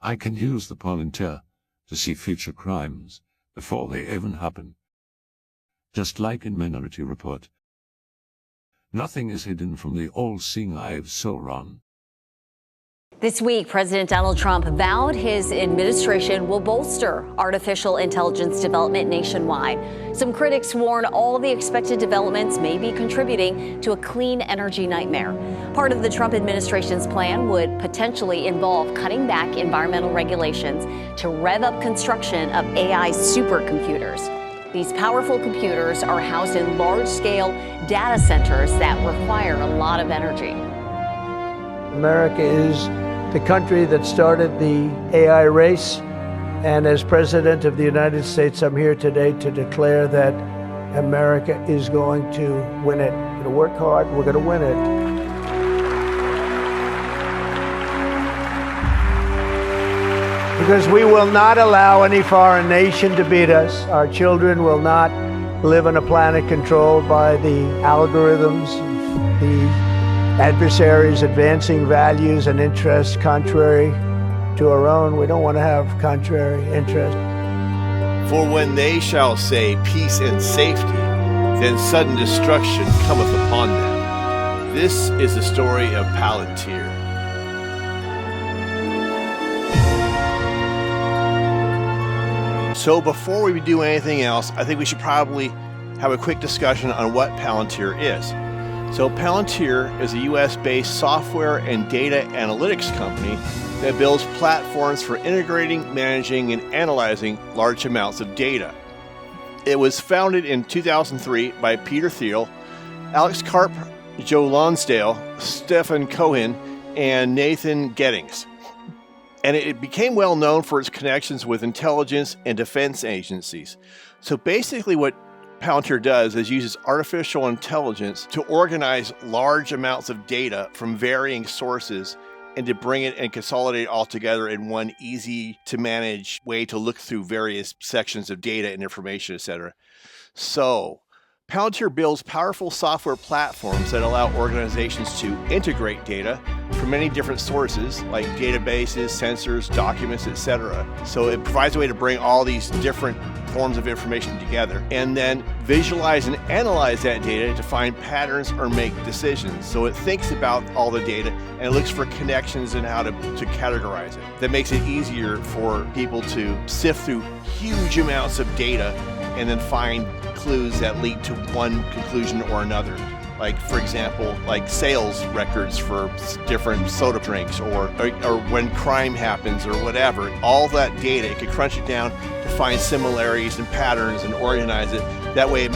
I can use the Palantir to see future crimes before they even happen. Just like in Minority Report. Nothing is hidden from the all-seeing eye of Sauron. This week, President Donald Trump vowed his administration will bolster artificial intelligence development nationwide. Some critics warn all the expected developments may be contributing to a clean energy nightmare. Part of the Trump administration's plan would potentially involve cutting back environmental regulations to rev up construction of AI supercomputers. These powerful computers are housed in large-scale data centers that require a lot of energy. America is the country that started the AI race, and as President of the United States, I'm here today to declare that America is going to win it. We're going to work hard, we're going to win it. Because we will not allow any foreign nation to beat us. Our children will not live on a planet controlled by the algorithms, the adversaries advancing values and interests contrary to our own. We don't want to have contrary interests. For when they shall say peace and safety, then sudden destruction cometh upon them. This is the story of Palantir. So before we do anything else, I think we should probably have a quick discussion on what Palantir is. So Palantir is a US-based software and data analytics company that builds platforms for integrating, managing, and analyzing large amounts of data. It was founded in 2003 by Peter Thiel, Alex Karp, Joe Lonsdale, Stefan Cohen, and Nathan Gettings. And it became well known for its connections with intelligence and defense agencies. So basically what Palantir does is uses artificial intelligence to organize large amounts of data from varying sources and to bring it and consolidate it all together in one easy to manage way to look through various sections of data and information, etc. So Palantir builds powerful software platforms that allow organizations to integrate data from many different sources like databases, sensors, documents, etc. So it provides a way to bring all these different forms of information together and then visualize and analyze that data to find patterns or make decisions. So it thinks about all the data and it looks for connections and how to categorize it. That makes it easier for people to sift through huge amounts of data and then find clues that lead to one conclusion or another. Like, for example, like sales records for different soda drinks or when crime happens or whatever. All that data, it can crunch it down to find similarities and patterns and organize it. That way it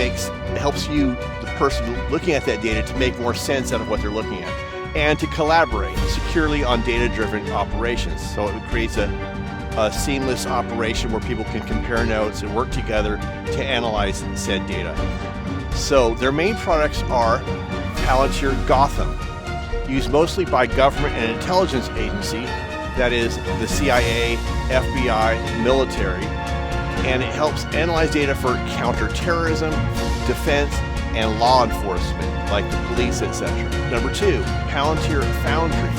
helps you, the person looking at that data, to make more sense out of what they're looking at and to collaborate securely on data-driven operations. So it creates a seamless operation where people can compare notes and work together to analyze said data. So their main products are Palantir Gotham, used mostly by government and intelligence agency, that is the CIA, FBI, military, and it helps analyze data for counterterrorism, defense, and law enforcement, like the police, etc. Number 2, Palantir Foundry.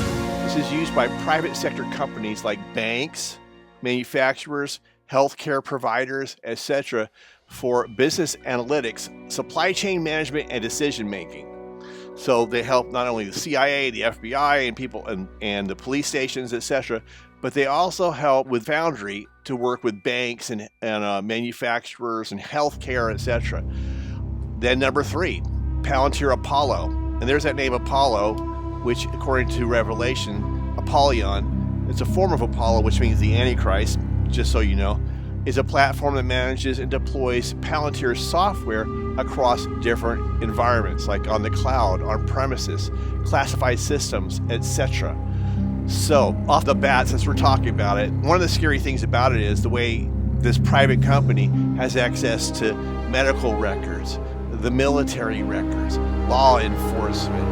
This is used by private sector companies like banks, manufacturers, healthcare providers, etc., for business analytics, supply chain management, and decision making. So they help not only the CIA, the FBI, and people and the police stations, etc., but they also help with Foundry to work with banks and manufacturers and healthcare, etc. Then number 3, Palantir Apollo, and there's that name Apollo, which according to Revelation, Apollyon, it's a form of Apollo, which means the Antichrist, just so you know, is a platform that manages and deploys Palantir software across different environments, like on the cloud, on premises, classified systems, etc. So, off the bat, since we're talking about it, one of the scary things about it is the way this private company has access to medical records, the military records, law enforcement,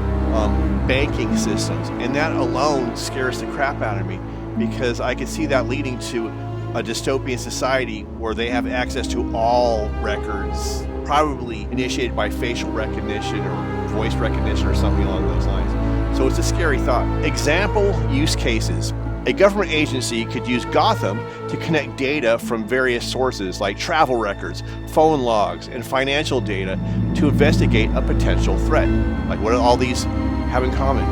banking systems, and that alone scares the crap out of me because I can see that leading to a dystopian society where they have access to all records, probably initiated by facial recognition or voice recognition or something along those lines. So it's a scary thought. Example use cases. A government agency could use Gotham to connect data from various sources like travel records, phone logs, and financial data to investigate a potential threat. Like, what do all these have in common?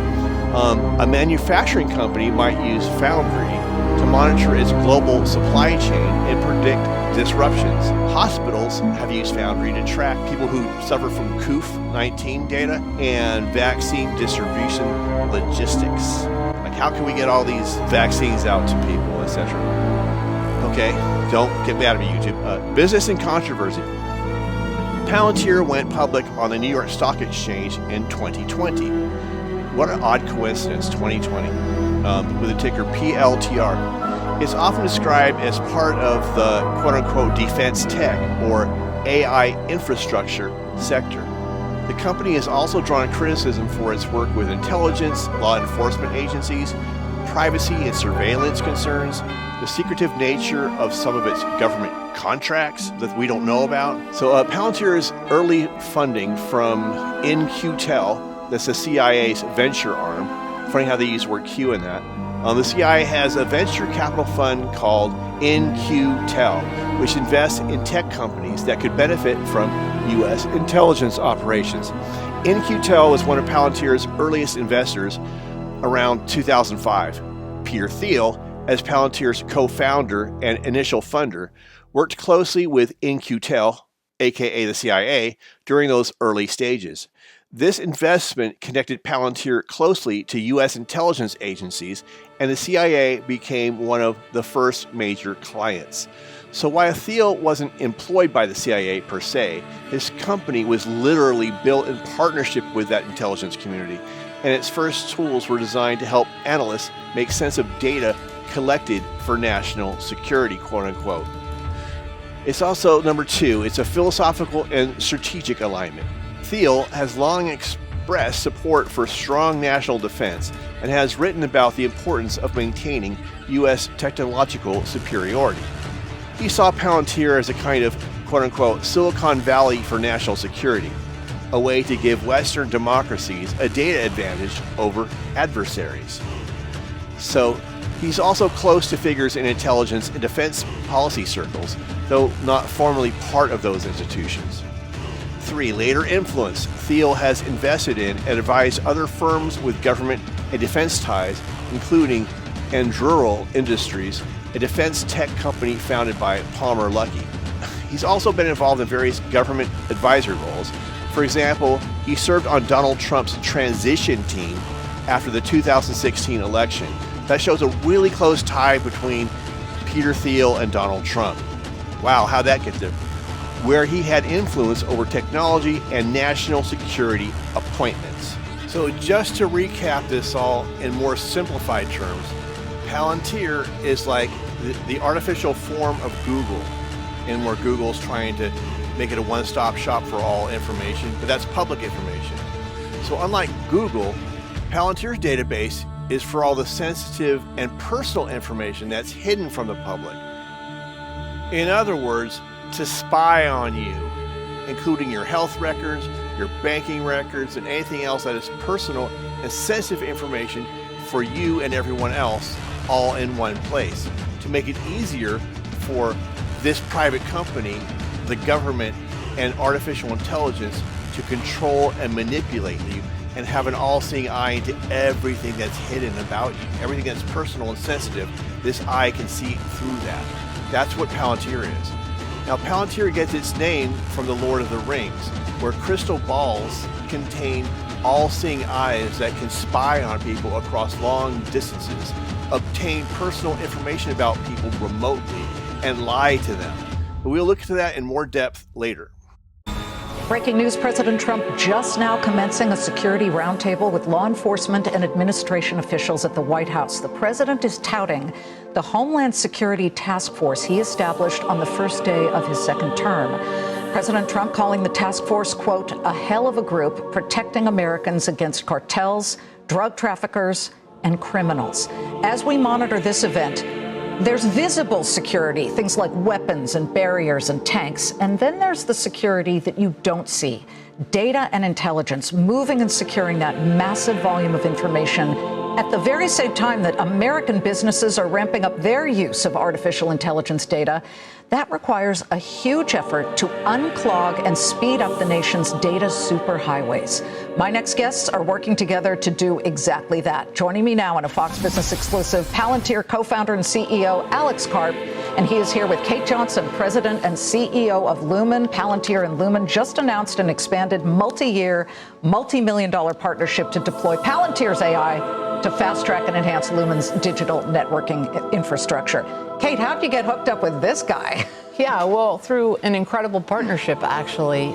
A manufacturing company might use Foundry to monitor its global supply chain and predict disruptions. Hospitals have used Foundry to track people who suffer from COVID-19 data and vaccine distribution logistics. Like, how can we get all these vaccines out to people, etc.? Okay, don't get mad at me, YouTube. Business and controversy. Palantir went public on the New York Stock Exchange in 2020. What an odd coincidence, 2020, with the ticker PLTR. It's often described as part of the quote-unquote defense tech or AI infrastructure sector. The company has also drawn criticism for its work with intelligence, law enforcement agencies, privacy and surveillance concerns, the secretive nature of some of its government contracts that we don't know about. So Palantir's early funding from In-Q-Tel, that's the CIA's venture arm. Funny how they use the word Q in that. The CIA has a venture capital fund called In-Q-Tel, which invests in tech companies that could benefit from U.S. intelligence operations. In-Q-Tel was one of Palantir's earliest investors around 2005. Peter Thiel, as Palantir's co-founder and initial funder, worked closely with In-Q-Tel, aka the CIA, during those early stages. This investment connected Palantir closely to U.S. intelligence agencies, and the CIA became one of the first major clients. So while Thiel wasn't employed by the CIA per se, his company was literally built in partnership with that intelligence community, and its first tools were designed to help analysts make sense of data collected for national security, quote unquote. It's also, number two, it's a philosophical and strategic alignment. Thiel has long expressed support for strong national defense and has written about the importance of maintaining U.S. technological superiority. He saw Palantir as a kind of, quote-unquote, Silicon Valley for national security, a way to give Western democracies a data advantage over adversaries. So he's also close to figures in intelligence and defense policy circles, though not formally part of those institutions. 3. Later influence. Thiel has invested in and advised other firms with government and defense ties, including Anduril Industries, a defense tech company founded by Palmer Luckey. He's also been involved in various government advisory roles. For example, he served on Donald Trump's transition team after the 2016 election. That shows a really close tie between Peter Thiel and Donald Trump. Wow, how'd that get there? Where he had influence over technology and national security appointments. So just to recap this all in more simplified terms, Palantir is like the artificial form of Google, and where Google's trying to make it a one-stop shop for all information, but that's public information. So unlike Google, Palantir's database is for all the sensitive and personal information that's hidden from the public. In other words, to spy on you, including your health records, your banking records, and anything else that is personal and sensitive information for you and everyone else, all in one place. To make it easier for this private company, the government, and artificial intelligence to control and manipulate you and have an all-seeing eye into everything that's hidden about you. Everything that's personal and sensitive, this eye can see through that. That's what Palantir is. Now, Palantir gets its name from the Lord of the Rings, where crystal balls contain all-seeing eyes that can spy on people across long distances, obtain personal information about people remotely, and lie to them. But we'll look into that in more depth later. Breaking news, President Trump just now commencing a security roundtable with law enforcement and administration officials at the White House. The president is touting the Homeland Security Task Force he established on the first day of his second term. President Trump calling the task force, quote, a hell of a group protecting Americans against cartels, drug traffickers, and criminals. As we monitor this event, there's visible security, things like weapons and barriers and tanks. And then there's the security that you don't see. Data and intelligence moving and securing that massive volume of information At the very same time that American businesses are ramping up their use of artificial intelligence data, that requires a huge effort to unclog and speed up the nation's data superhighways. My next guests are working together to do exactly that. Joining me now in a Fox Business exclusive, Palantir co-founder and CEO Alex Karp, and he is here with Kate Johnson, president and CEO of Lumen. Palantir and Lumen just announced an expanded multi-year, multi-million-dollar partnership to deploy Palantir's AI to fast-track and enhance Lumen's digital networking infrastructure. Kate, how'd you get hooked up with this guy? Yeah, well, through an incredible partnership, actually.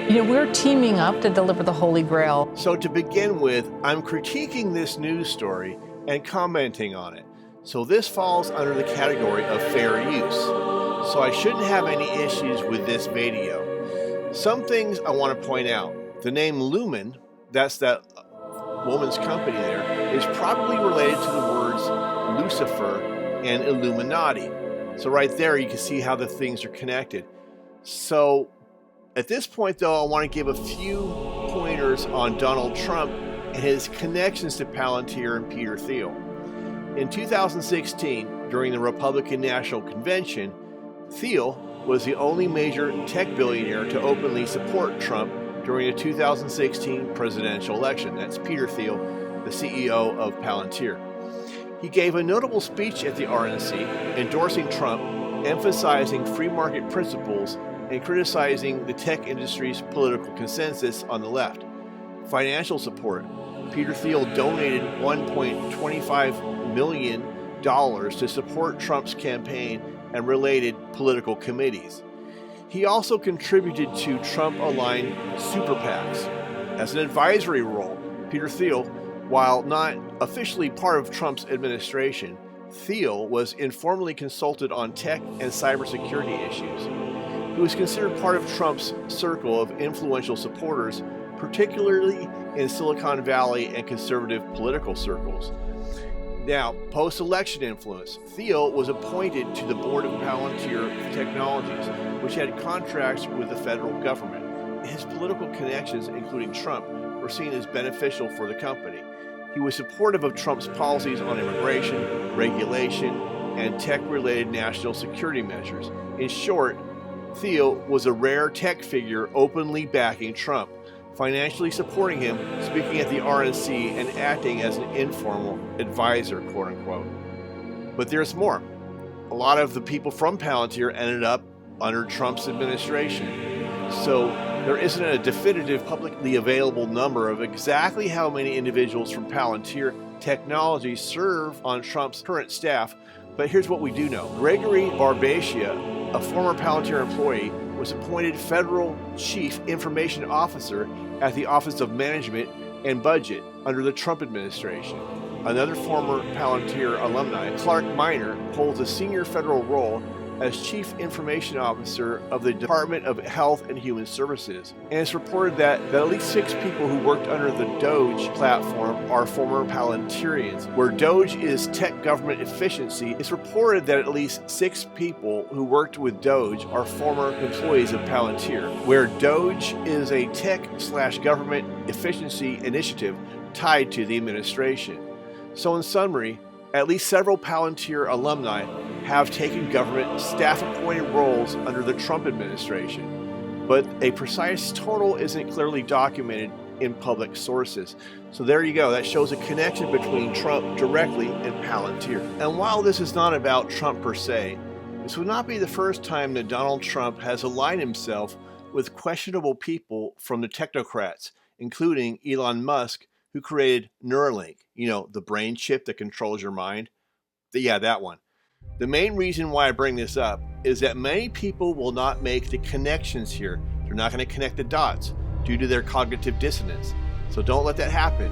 We're teaming up to deliver the Holy Grail. So to begin with, I'm critiquing this news story and commenting on it. So this falls under the category of fair use. So I shouldn't have any issues with this video. Some things I want to point out. The name Lumen, that's that woman's company there, is probably related to the words Lucifer and Illuminati. So right there you can see how the things are connected. So at this point though, I want to give a few pointers on Donald Trump and his connections to Palantir and Peter Thiel. In 2016, during the Republican National Convention, Thiel was the only major tech billionaire to openly support Trump during the 2016 presidential election. That's Peter Thiel, the CEO of Palantir. He gave a notable speech at the RNC endorsing Trump, emphasizing free market principles and criticizing the tech industry's political consensus on the left. Financial support. Peter Thiel donated $1.25 million to support Trump's campaign and related political committees. He also contributed to Trump-aligned super PACs. As an advisory role, Peter Thiel, while not officially part of Trump's administration, Thiel was informally consulted on tech and cybersecurity issues. He was considered part of Trump's circle of influential supporters, particularly in Silicon Valley and conservative political circles. Now, post-election influence. Thiel was appointed to the board of Palantir Technologies, which had contracts with the federal government. His political connections, including Trump, were seen as beneficial for the company. He was supportive of Trump's policies on immigration, regulation, and tech-related national security measures. In short, Thiel was a rare tech figure openly backing Trump, financially supporting him, speaking at the RNC, and acting as an informal advisor, quote-unquote. But there's more. A lot of the people from Palantir ended up under Trump's administration. So there isn't a definitive publicly available number of exactly how many individuals from Palantir Technologies serve on Trump's current staff, but here's what we do know. Gregory Barbacia, a former Palantir employee, was appointed Federal Chief Information Officer at the Office of Management and Budget under the Trump administration. Another former Palantir alumni, Clark Minor, holds a senior federal role as Chief Information Officer of the Department of Health and Human Services. And it's reported that at least 6 people who worked under the Doge platform are former Palantirians. Where Doge is tech government efficiency, it's reported that at least 6 people who worked with Doge are former employees of Palantir. Where Doge is a tech/government efficiency initiative tied to the administration. So in summary, at least several Palantir alumni have taken government staff-appointed roles under the Trump administration, but a precise total isn't clearly documented in public sources. So there you go. That shows a connection between Trump directly and Palantir. And while this is not about Trump per se, this would not be the first time that Donald Trump has aligned himself with questionable people from the technocrats, including Elon Musk, who created Neuralink, the brain chip that controls your mind. Yeah, that one. The main reason why I bring this up is that many people will not make the connections here. They're not going to connect the dots due to their cognitive dissonance. So don't let that happen.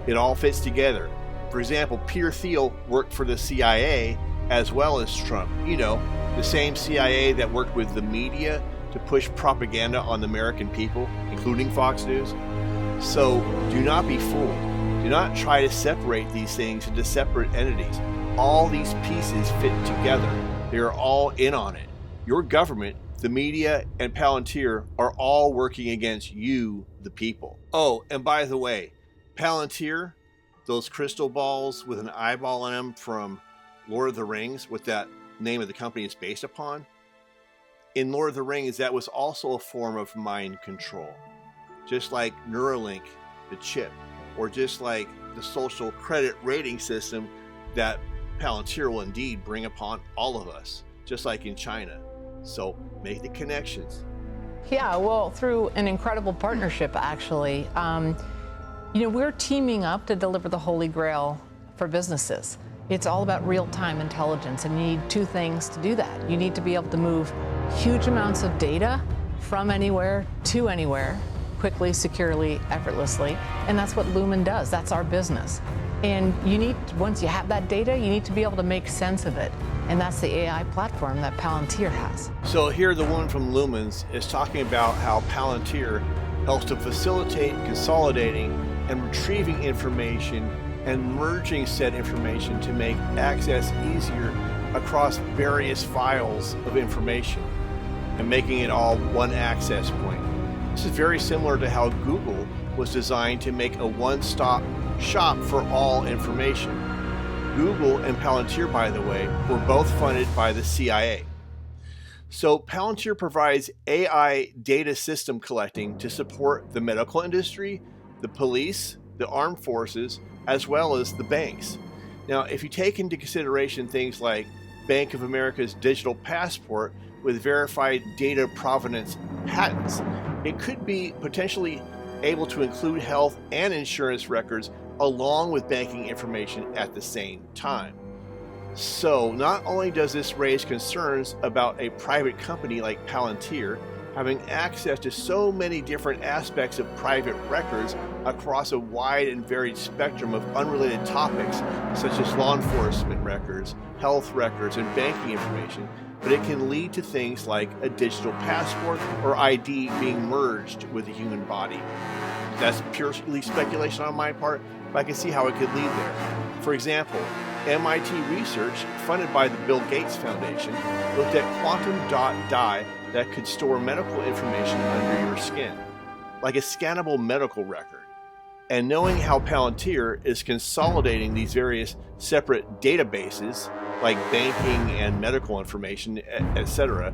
It all fits together. For example, Peter Thiel worked for the CIA as well as Trump. The same CIA that worked with the media to push propaganda on the American people, including Fox News. So do not be fooled. Do not try to separate these things into separate entities. All these pieces fit together. They are all in on it. Your government, the media, and Palantir are all working against you, the people. Oh, and by the way, Palantir, those crystal balls with an eyeball in them from Lord of the Rings, what that name of the company is based upon. In Lord of the Rings, that was also a form of mind control. Just like Neuralink, the chip, or just like the social credit rating system that Palantir will indeed bring upon all of us, just like in China. So make the connections. Yeah, well, through an incredible partnership, actually. We're teaming up to deliver the Holy Grail for businesses. It's all about real-time intelligence, and you need two things to do that. You need to be able to move huge amounts of data from anywhere to anywhere, quickly, securely, effortlessly, and that's what Lumen does. That's our business. And once you have that data, you need to be able to make sense of it, and that's the AI platform that Palantir has. So here the woman from Lumens is talking about how Palantir helps to facilitate consolidating and retrieving information and merging said information to make access easier across various files of information and making it all one access point. This is very similar to how Google was designed to make a one-stop shop for all information. Google and Palantir, by the way, were both funded by the CIA. So Palantir provides AI data system collecting to support the medical industry, the police, the armed forces, as well as the banks. Now, if you take into consideration things like Bank of America's digital passport with verified data provenance patents, it could be potentially able to include health and insurance records along with banking information at the same time. So not only does this raise concerns about a private company like Palantir having access to so many different aspects of private records across a wide and varied spectrum of unrelated topics such as law enforcement records, health records, and banking information, but it can lead to things like a digital passport or ID being merged with the human body. That's purely speculation on my part, but I can see how it could lead there. For example, MIT research funded by the Bill Gates Foundation looked at quantum dot dye that could store medical information under your skin, like a scannable medical record. And knowing how Palantir is consolidating these various separate databases, like banking and medical information, etc.,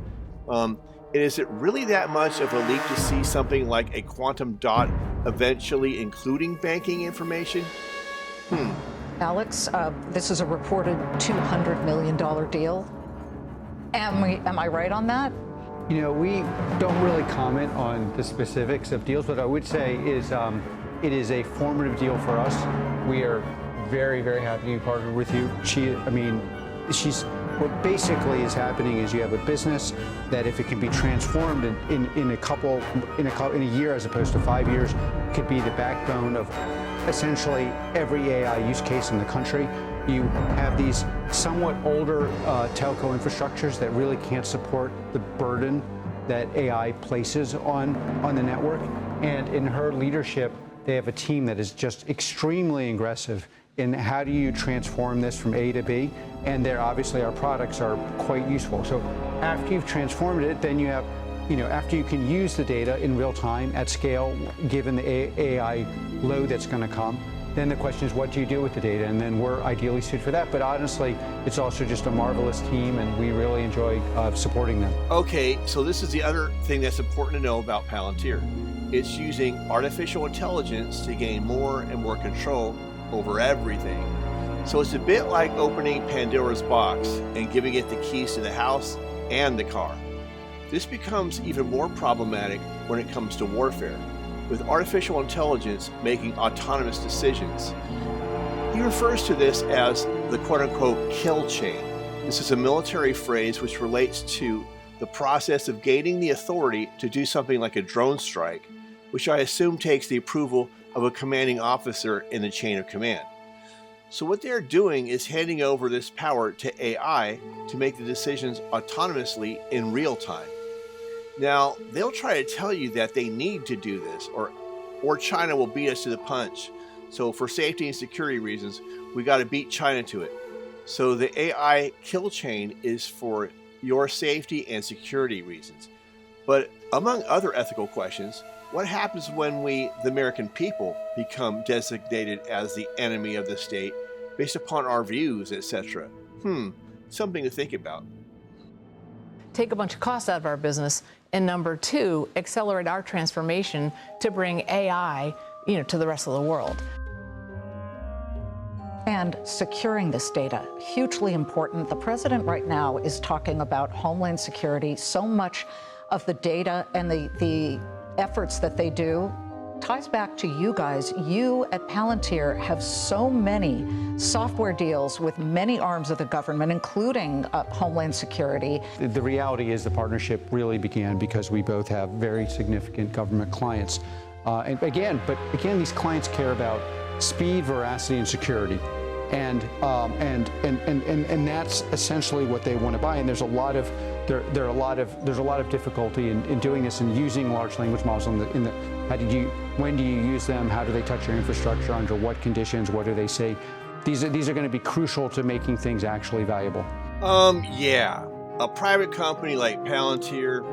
is it really that much of a leap to see something like a quantum dot eventually including banking information? Alex, this is a reported $200 million deal. Am I right on that? We don't really comment on the specifics of deals. What I would say is it is a formative deal for us. We are very, very happy to be partnered with you. What basically is happening is you have a business that, if it can be transformed in a year as opposed to 5 years, could be the backbone of essentially every AI use case in the country. You have these somewhat older telco infrastructures that really can't support the burden that AI places on the network. And in her leadership, they have a team that is just extremely aggressive in how do you transform this from A to B. And there, obviously, our products are quite useful. So after you've transformed it, then you have, after you can use the data in real time at scale, given the AI load that's going to come, then the question is, what do you do with the data? And then we're ideally suited for that. But honestly, it's also just a marvelous team, and we really enjoy supporting them. Okay, so this is the other thing that's important to know about Palantir. It's using artificial intelligence to gain more and more control over everything. So it's a bit like opening Pandora's box and giving it the keys to the house and the car. This becomes even more problematic when it comes to warfare, with artificial intelligence making autonomous decisions. He refers to this as the quote-unquote kill chain. This is a military phrase which relates to the process of gaining the authority to do something like a drone strike, which I assume takes the approval of a commanding officer in the chain of command. So what they're doing is handing over this power to AI to make the decisions autonomously in real time. Now, they'll try to tell you that they need to do this, or China will beat us to the punch. So for safety and security reasons, we got to beat China to it. So the AI kill chain is for your safety and security reasons. But among other ethical questions, What happens when we, the American people, become designated as the enemy of the state based upon our views, etc.? Something to think about. Take a bunch of costs out of our business, and number two, accelerate our transformation to bring AI, to the rest of the world. And securing this data, hugely important. The president right now is talking about homeland security. So much of the data and the efforts that they do ties back to you guys. You at Palantir have so many software deals with many arms of the government, including Homeland Security. The reality is the partnership really began because we both have very significant government clients. But again, these clients care about speed, veracity, and security. And that's essentially what they want to buy. And there's a lot of difficulty in doing this and using large language models. When do you use them? How do they touch your infrastructure? Under what conditions? What do they say? These are going to be crucial to making things actually valuable. Yeah, a private company like Palantir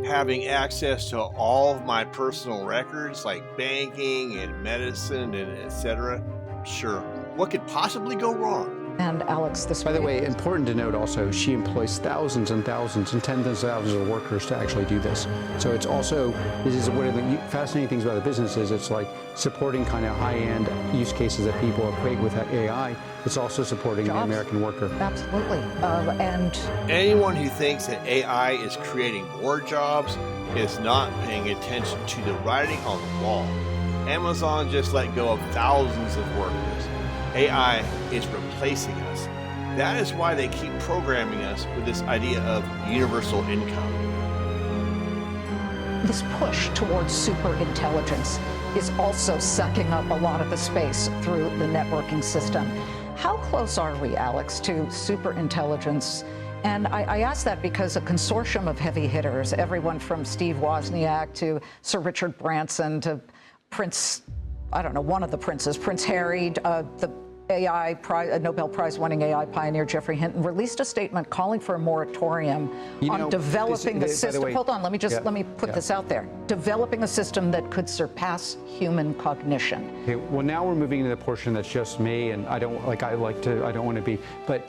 having access to all of my personal records, like banking and medicine and etc. Sure. What could possibly go wrong? And Alex, this by the way, important to note also, she employs thousands and thousands and tens of thousands of workers to actually do this. So it's also, this is one of the fascinating things about the business is it's like supporting kind of high-end use cases that people equate with AI. It's also supporting the American worker. Absolutely. And anyone who thinks that AI is creating more jobs is not paying attention to the writing on the wall. Amazon just let go of thousands of workers. AI is replacing us. That is why they keep programming us with this idea of universal income. This push towards superintelligence is also sucking up a lot of the space through the networking system. How close are we, Alex, to superintelligence? And I ask that because a consortium of heavy hitters, everyone from Steve Wozniak to Sir Richard Branson to Prince, I don't know, one of the princes, Prince Harry, the Nobel Prize-winning AI pioneer Geoffrey Hinton released a statement calling for a moratorium on developing the system. Hold on, let me put this out there. Developing a system that could surpass human cognition. Okay, well, now we're moving to the portion that's just me, and I don't want to be, but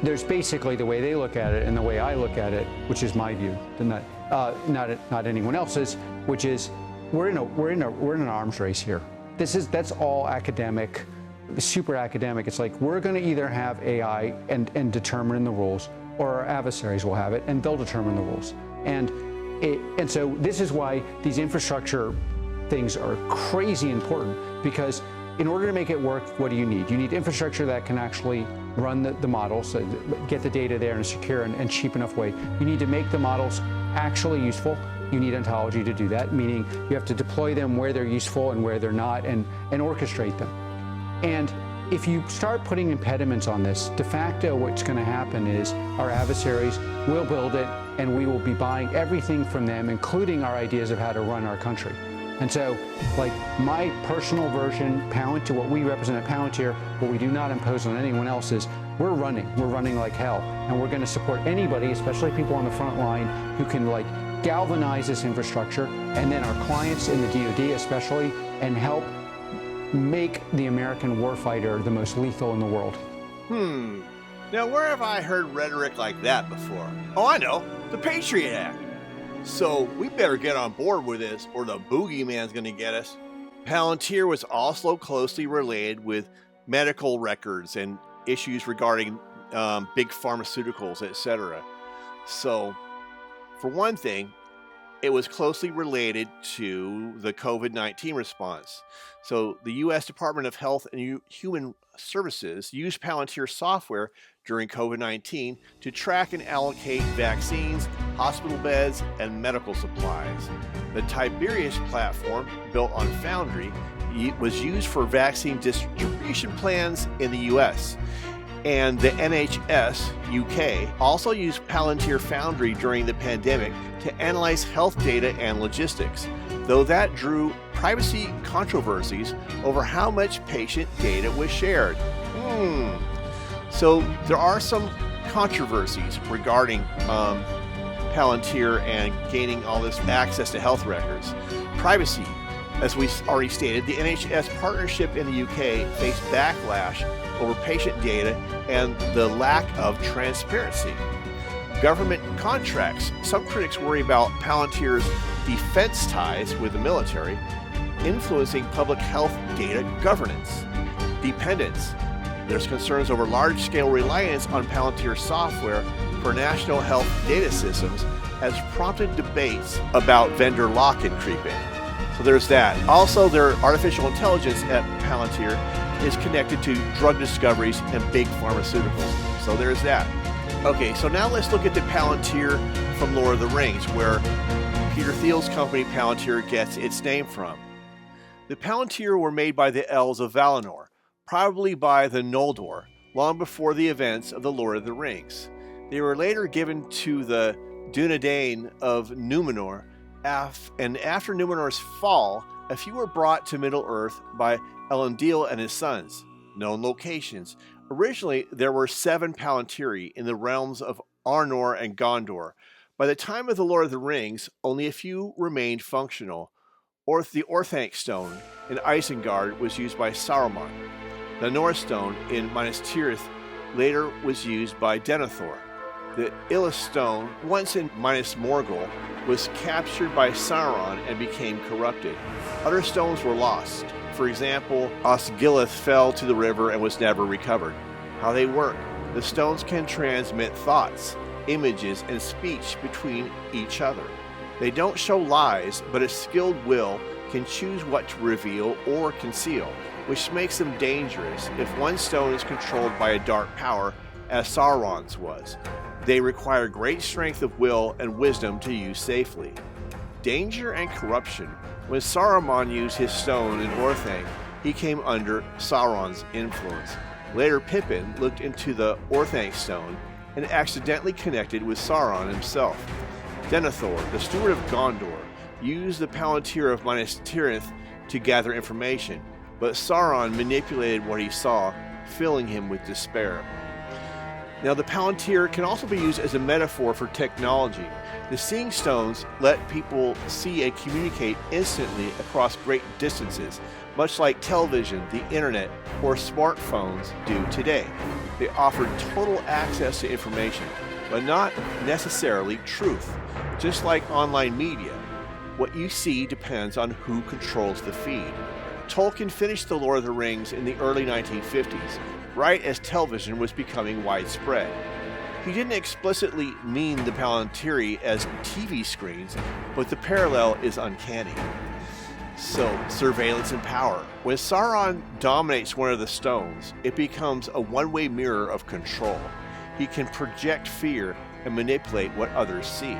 there's basically the way they look at it and the way I look at it, which is my view, not anyone else's, which is we're in an arms race here. That's all academic, super academic. It's like we're going to either have AI and determine the rules, or our adversaries will have it and they'll determine the rules. And so this is why these infrastructure things are crazy important, because in order to make it work, what do you need? You need infrastructure that can actually run the models, get the data there in a secure and cheap enough way. You need to make the models actually useful. You need ontology to do that, meaning you have to deploy them where they're useful and where they're not, and orchestrate them. And if you start putting impediments on this, de facto what's going to happen is our adversaries will build it, and we will be buying everything from them, including our ideas of how to run our country. And so, like, my personal version, Palantir, what we represent at Palantir, what we do not impose on anyone else is we're running like hell, and we're going to support anybody, especially people on the front line, who can galvanize this infrastructure, and then our clients in the DoD especially, and help make the American warfighter the most lethal in the world. Now, where have I heard rhetoric like that before? Oh, I know, the Patriot Act. So we better get on board with this, or the boogeyman's going to get us. Palantir was also closely related with medical records and issues regarding big pharmaceuticals, etc. So, for one thing, it was closely related to the COVID-19 response. So the U.S. Department of Health and Human Services used Palantir software during COVID-19 to track and allocate vaccines, hospital beds, and medical supplies. The Tiberius platform, built on Foundry, was used for vaccine distribution plans in the U.S., and the NHS UK also used Palantir Foundry during the pandemic to analyze health data and logistics, though that drew privacy controversies over how much patient data was shared. So there are some controversies regarding Palantir and gaining all this access to health records. Privacy. As we already stated, the NHS partnership in the UK faced backlash over patient data and the lack of transparency. Government contracts. Some critics worry about Palantir's defense ties with the military, influencing public health data governance. Dependence. There's concerns over large-scale reliance on Palantir software for national health data systems has prompted debates about vendor lock-in creep-in. So there's that. Also, their artificial intelligence at Palantir is connected to drug discoveries and big pharmaceuticals. So there's that. Okay, so now let's look at the Palantir from Lord of the Rings, where Peter Thiel's company Palantir gets its name from. The Palantir were made by the elves of Valinor, probably by the Noldor, long before the events of the Lord of the Rings. They were later given to the Dunedain of Numenor, and after Numenor's fall, a few were brought to Middle-earth by Elendil and his sons. Known locations. Originally, there were 7 Palantiri in the realms of Arnor and Gondor. By the time of the Lord of the Rings, only a few remained functional. The Orthanc Stone in Isengard was used by Saruman. The North Stone in Minas Tirith later was used by Denethor. The Illus Stone, once in Minas Morgul, was captured by Sauron and became corrupted. Other stones were lost. For example, Osgiliath fell to the river and was never recovered. How they work. The stones can transmit thoughts, images, and speech between each other. They don't show lies, but a skilled will can choose what to reveal or conceal, which makes them dangerous if one stone is controlled by a dark power, as Sauron's was. They require great strength of will and wisdom to use safely. Danger and corruption. When Saruman used his stone in Orthanc, he came under Sauron's influence. Later, Pippin looked into the Orthanc stone and accidentally connected with Sauron himself. Denethor, the steward of Gondor, used the Palantir of Minas Tirith to gather information, but Sauron manipulated what he saw, filling him with despair. Now, the Palantir can also be used as a metaphor for technology. The Seeing Stones let people see and communicate instantly across great distances, much like television, the internet, or smartphones do today. They offer total access to information, but not necessarily truth. Just like online media, what you see depends on who controls the feed. Tolkien finished The Lord of the Rings in the early 1950s, right as television was becoming widespread. He didn't explicitly mean the Palantiri as TV screens, but the parallel is uncanny. So, surveillance and power. When Sauron dominates one of the stones, it becomes a one-way mirror of control. He can project fear and manipulate what others see.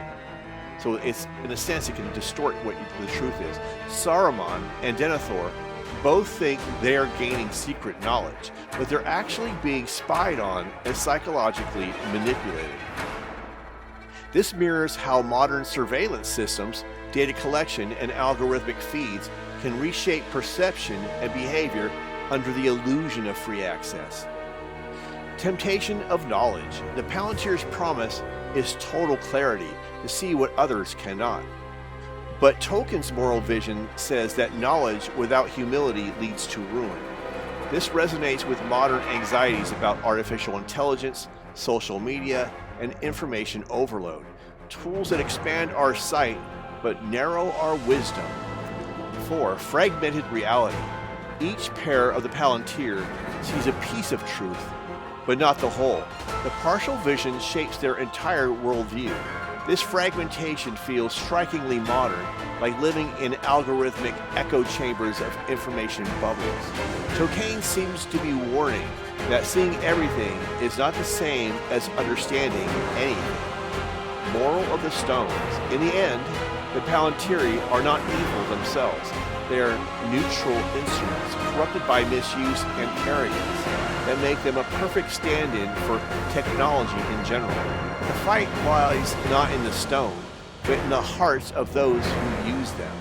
So it's, in a sense, it can distort what the truth is. Saruman and Denethor both think they are gaining secret knowledge, but they're actually being spied on and psychologically manipulated. This mirrors how modern surveillance systems, data collection, and algorithmic feeds can reshape perception and behavior under the illusion of free access. Temptation of knowledge. The Palantir's promise is total clarity to see what others cannot. But Tolkien's moral vision says that knowledge without humility leads to ruin. This resonates with modern anxieties about artificial intelligence, social media, and information overload. Tools that expand our sight but narrow our wisdom. 4. Fragmented reality. Each pair of the Palantir sees a piece of truth, but not the whole. The partial vision shapes their entire worldview. This fragmentation feels strikingly modern, like living in algorithmic echo chambers of information bubbles. Tolkien seems to be warning that seeing everything is not the same as understanding anything. Moral of the stones. In the end, the Palantiri are not evil themselves. They are neutral instruments, corrupted by misuse and arrogance, that make them a perfect stand-in for technology in general. The fight lies not in the stone, but in the hearts of those who use them.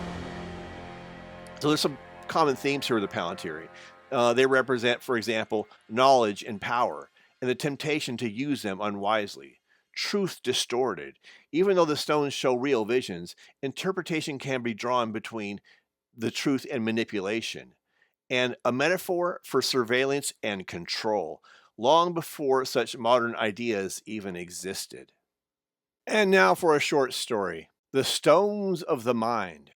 So there's some common themes here with the Palantiri. They represent, for example, knowledge and power, and the temptation to use them unwisely. truth distorted. Even though the stones show real visions, interpretation can be drawn between the truth and manipulation, and a metaphor for surveillance and control, long before such modern ideas even existed. And now for a short story, The Stones of the Mind.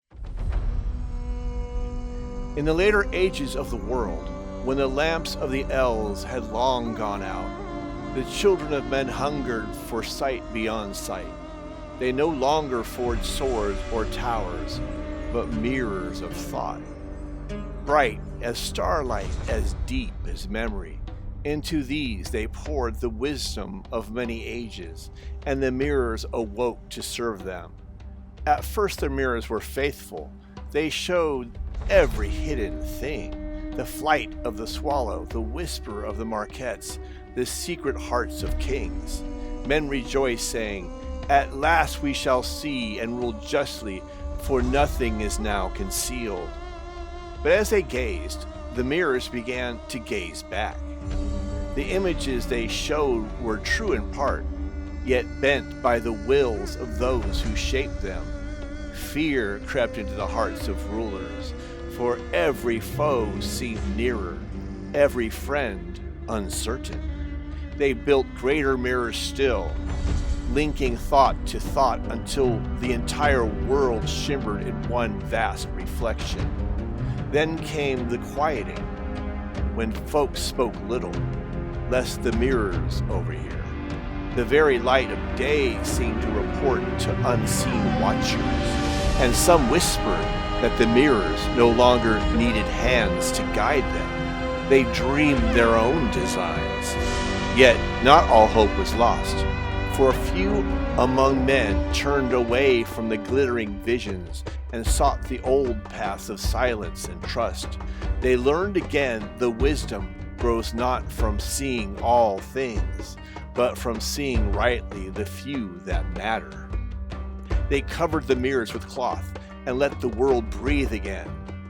In the later ages of the world, when the lamps of the elves had long gone out, the children of men hungered for sight beyond sight. They no longer forged swords or towers, but mirrors of thought. Bright as starlight, as deep as memory, into these they poured the wisdom of many ages, and the mirrors awoke to serve them. At first the mirrors were faithful. They showed every hidden thing, the flight of the swallow, the whisper of the marquettes, the secret hearts of kings. Men rejoice, saying, "At last we shall see and rule justly, for nothing is now concealed." But as they gazed, the mirrors began to gaze back. The images they showed were true in part, yet bent by the wills of those who shaped them. Fear crept into the hearts of rulers, for every foe seemed nearer, every friend uncertain. They built greater mirrors still, linking thought to thought until the entire world shimmered in one vast reflection. Then came the quieting, when folks spoke little, lest the mirrors overhear. The very light of day seemed to report to unseen watchers, and some whispered that the mirrors no longer needed hands to guide them. They dreamed their own designs. Yet not all hope was lost, for a few among men turned away from the glittering visions and sought the old paths of silence and trust. They learned again the wisdom grows not from seeing all things, but from seeing rightly the few that matter. They covered the mirrors with cloth and let the world breathe again.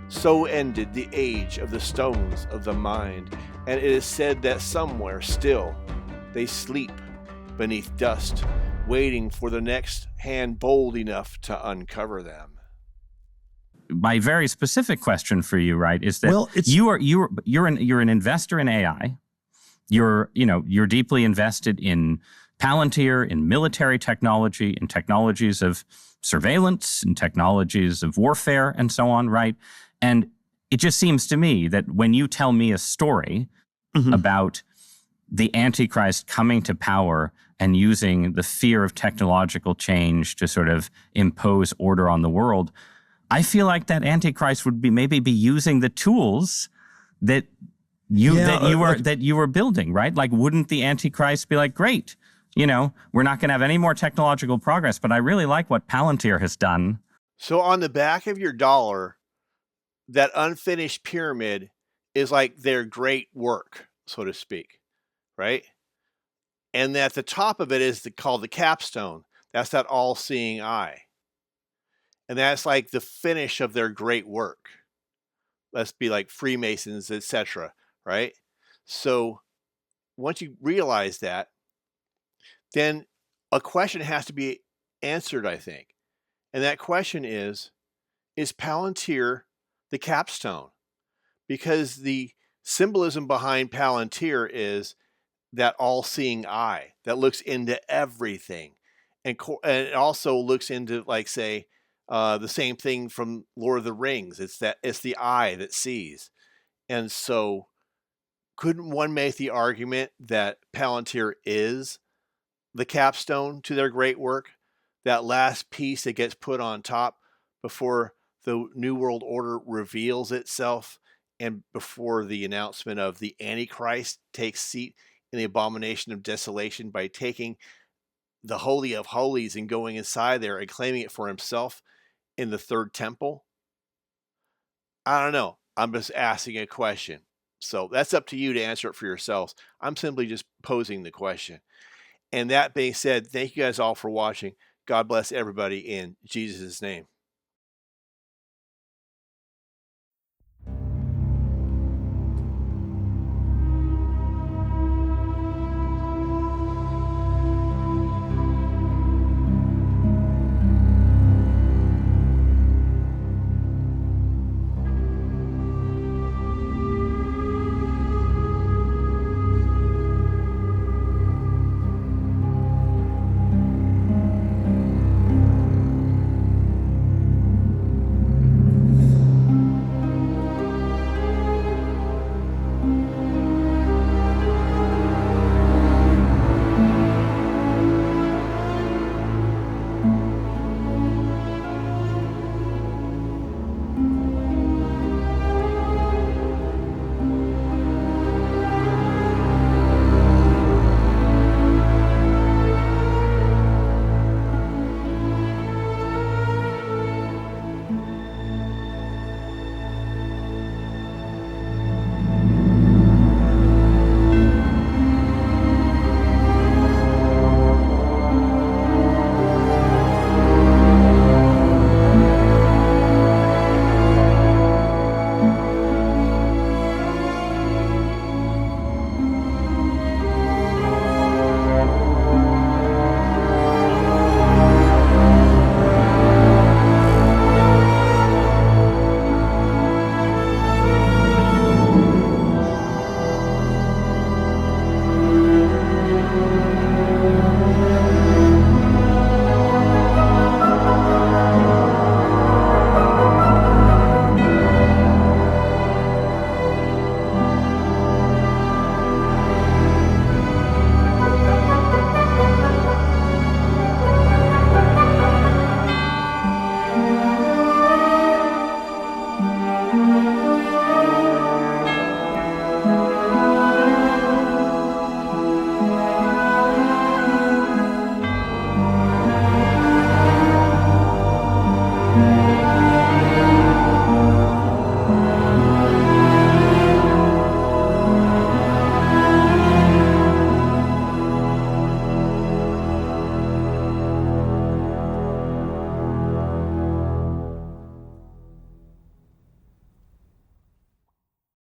So ended the age of the stones of the mind, and it is said that somewhere still they sleep beneath dust, waiting for the next hand bold enough to uncover them. My very specific question for you, right, is that you're an investor in AI. You're deeply invested in Palantir, in military technology, in technologies of surveillance, in technologies of warfare, and so on, right? And it just seems to me that when you tell me a story about the Antichrist coming to power and using the fear of technological change to sort of impose order on the world, I feel like that Antichrist would maybe be using the tools that you were building, right? Like, wouldn't the Antichrist be like, great, we're not going to have any more technological progress, but I really like what Palantir has done. So on the back of your dollar, that unfinished pyramid is like their great work, so to speak, right? And at the top of it is called the capstone. That's that all-seeing eye. And that's like the finish of their great work. Let's be like Freemasons, etc., right? So once you realize that, then a question has to be answered, I think. And that question is Palantir the capstone? Because the symbolism behind Palantir is that all-seeing eye that looks into everything. And it also looks into, like, say, the same thing from Lord of the Rings. It's the eye that sees. And so couldn't one make the argument that Palantir is the capstone to their great work? That last piece that gets put on top before the New World Order reveals itself and before the announcement of the Antichrist takes seat in the abomination of desolation by taking the Holy of Holies and going inside there and claiming it for himself in the third temple? I don't know. I'm just asking a question. So that's up to you to answer it for yourselves. I'm simply just posing the question. And that being said, thank you guys all for watching. God bless everybody in Jesus' name.